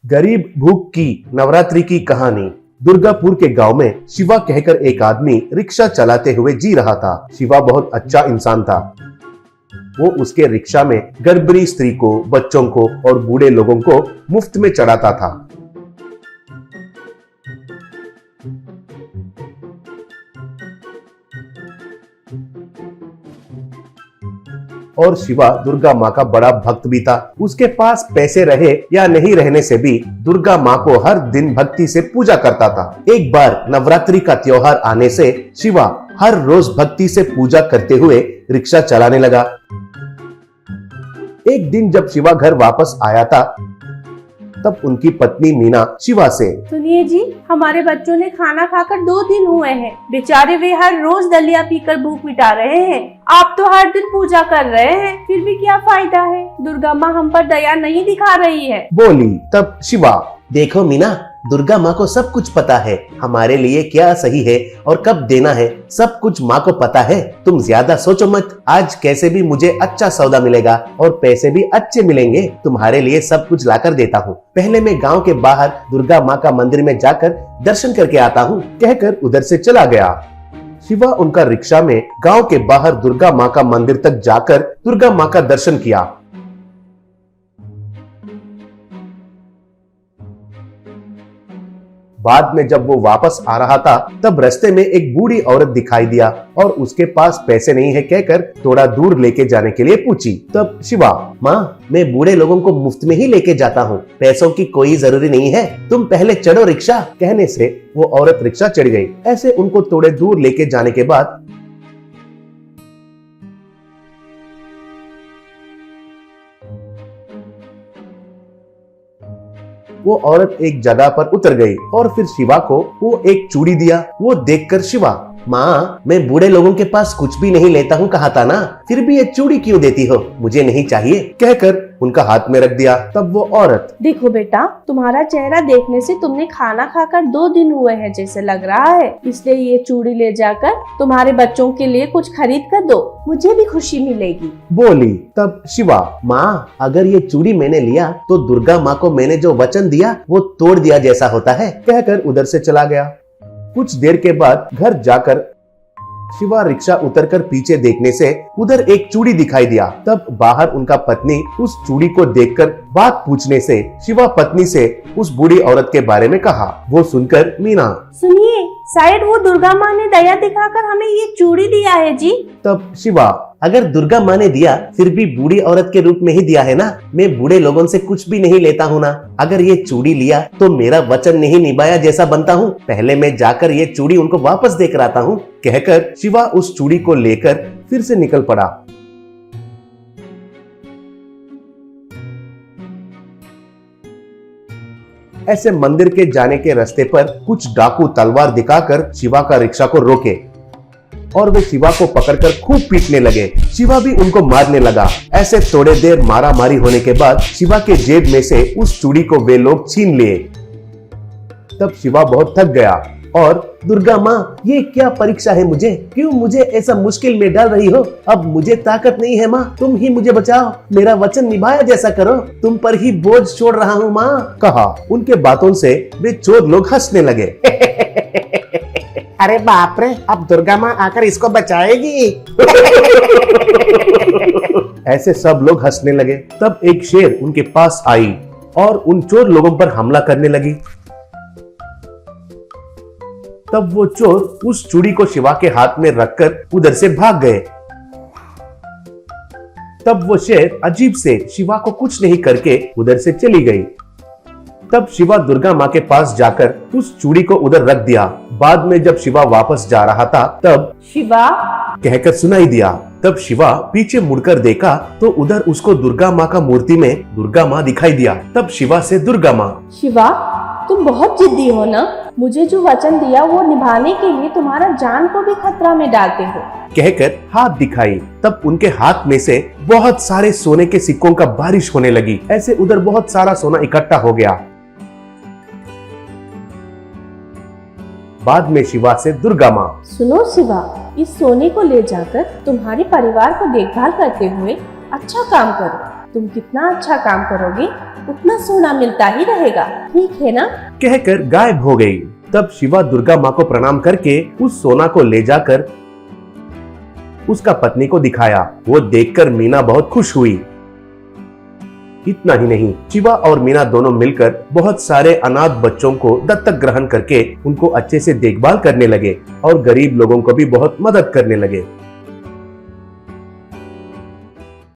गरीब भूख की नवरात्रि की कहानी। दुर्गापुर के गांव में शिवा कहकर एक आदमी रिक्शा चलाते हुए जी रहा था। शिवा बहुत अच्छा इंसान था। वो उसके रिक्शा में गर्भवती स्त्री को, बच्चों को और बूढ़े लोगों को मुफ्त में चढ़ाता था। और शिवा दुर्गा माँ का बड़ा भक्त भी था। उसके पास पैसे रहे या नहीं रहने से भी दुर्गा माँ को हर दिन भक्ति से पूजा करता था। एक बार नवरात्रि का त्योहार आने से शिवा हर रोज भक्ति से पूजा करते हुए रिक्शा चलाने लगा। एक दिन जब शिवा घर वापस आया था, तब उनकी पत्नी मीना शिवा से, सुनिए जी, हमारे बच्चों ने खाना खाकर 2 दिन हुए हैं। बेचारे वे हर रोज दलिया पीकर भूख मिटा रहे हैं। आप तो हर दिन पूजा कर रहे हैं, फिर भी क्या फायदा है? दुर्गा माँ हम पर दया नहीं दिखा रही है, बोली। तब शिवा, देखो मीना, दुर्गा माँ को सब कुछ पता है। हमारे लिए क्या सही है और कब देना है, सब कुछ माँ को पता है। तुम ज्यादा सोचो मत। आज कैसे भी मुझे अच्छा सौदा मिलेगा और पैसे भी अच्छे मिलेंगे। तुम्हारे लिए सब कुछ लाकर देता हूँ। पहले मैं गांव के बाहर दुर्गा माँ का मंदिर में जाकर दर्शन करके आता हूँ, कहकर उधर से चला गया। शिवा उनका रिक्शा में गांव के बाहर दुर्गा माँ का मंदिर तक जाकर दुर्गा माँ का दर्शन किया। बाद में जब वो वापस आ रहा था, तब रास्ते में एक बूढ़ी औरत दिखाई दिया और उसके पास पैसे नहीं है कहकर थोड़ा दूर लेके जाने के लिए पूछी। तब शिवा, माँ, मैं बूढ़े लोगों को मुफ्त में ही लेके जाता हूँ, पैसों की कोई जरूरी नहीं है, तुम पहले चढ़ो रिक्शा, कहने से वो औरत रिक्शा चढ़ गई। ऐसे उनको थोड़े दूर लेके जाने के बाद वो औरत एक जगह पर उतर गई और फिर शिवा को वो एक चूड़ी दिया। वो देखकर शिवा, माँ, मैं बूढ़े लोगों के पास कुछ भी नहीं लेता हूँ कहा था ना, फिर भी ये चूड़ी क्यों देती हो? मुझे नहीं चाहिए, कहकर उनका हाथ में रख दिया। तब वो औरत, देखो बेटा, तुम्हारा चेहरा देखने से तुमने खाना खाकर 2 दिन हुए हैं जैसे लग रहा है, इसलिए ये चूड़ी ले जाकर तुम्हारे बच्चों के लिए कुछ खरीद कर दो, मुझे भी खुशी मिलेगी, बोली। तब शिवा, माँ, अगर ये चूड़ी मैंने लिया तो दुर्गा माँ को मैंने जो वचन दिया वो तोड़ दिया जैसा होता है, कहकर उधर से चला गया। कुछ देर के बाद घर जाकर शिवा रिक्शा उतरकर पीछे देखने से उधर एक चूड़ी दिखाई दिया। तब बाहर उनका पत्नी उस चूड़ी को देखकर बात पूछने से शिवा पत्नी से उस बूढ़ी औरत के बारे में कहा। वो सुनकर मीना, सुनिए, शायद वो दुर्गा माँ ने दया दिखाकर हमें ये चूड़ी दिया है जी। तब शिवा, अगर दुर्गा माँ ने दिया फिर भी बूढ़ी औरत के रूप में ही दिया है ना, मैं बूढ़े लोगों से कुछ भी नहीं लेता हूँ ना, अगर ये चूड़ी लिया तो मेरा वचन नहीं निभाया जैसा बनता हूँ, पहले मैं जाकर ये चूड़ी उनको वापस देकर आता हूँ, कहकर शिवा उस चूड़ी को लेकर फिर से निकल पड़ा। ऐसे मंदिर के जाने के रास्ते पर कुछ डाकू तलवार दिखाकर शिवा का रिक्शा को रोके और वे शिवा को पकड़कर खूब पीटने लगे। शिवा भी उनको मारने लगा। ऐसे थोड़े देर मारा मारी होने के बाद शिवा के जेब में से उस चूड़ी को वे लोग छीन लिए। तब शिवा बहुत थक गया और, दुर्गा माँ, ये क्या परीक्षा है मुझे? क्यों मुझे ऐसा मुश्किल में डाल रही हो? अब मुझे ताकत नहीं है माँ, तुम ही मुझे बचाओ, मेरा वचन निभाया जैसा करो, तुम पर ही बोझ छोड़ रहा हूँ माँ, कहा। उनके बातों से वे चोर लोग हंसने लगे। अरे बाप रे, अब दुर्गा माँ आकर इसको बचाएगी। ऐसे सब लोग हंसने लगे। तब एक शेर उनके पास आई और उन चोर लोगों पर हमला करने लगी। तब वो चोर उस चूड़ी को शिवा के हाथ में रखकर उधर से भाग गए। तब वो शेर अजीब से शिवा को कुछ नहीं करके उधर से चली गई। तब शिवा दुर्गा माँ के पास जाकर उस चूड़ी को उधर रख दिया। बाद में जब शिवा वापस जा रहा था, तब शिवा, कहकर सुनाई दिया। तब शिवा पीछे मुड़कर देखा तो उधर उसको दुर्गा माँ का मूर्ति में दुर्गा माँ दिखाई दिया। तब शिवा से दुर्गा माँ, शिवा, तुम बहुत जिद्दी हो ना, मुझे जो वचन दिया वो निभाने के लिए तुम्हारा जान को भी खतरा में डालते हो, कहकर हाथ दिखाई। तब उनके हाथ में से बहुत सारे सोने के सिक्कों का बारिश होने लगी। ऐसे उधर बहुत सारा सोना इकट्ठा हो गया। बाद में शिवा से दुर्गा माँ, सुनो शिवा, इस सोने को ले जाकर तुम्हारे परिवार को देखभाल करते हुए अच्छा काम करो, तुम कितना अच्छा काम करोगे उतना सोना मिलता ही रहेगा, ठीक है ना? कहकर गायब हो गई। तब शिवा दुर्गा माँ को प्रणाम करके उस सोना को ले जाकर उसका पत्नी को दिखाया। वो देखकर मीना बहुत खुश हुई। इतना ही नहीं, शिवा और मीना दोनों मिलकर बहुत सारे अनाथ बच्चों को दत्तक ग्रहण करके उनको अच्छे से देखभाल करने लगे और गरीब लोगों को भी बहुत मदद करने लगे।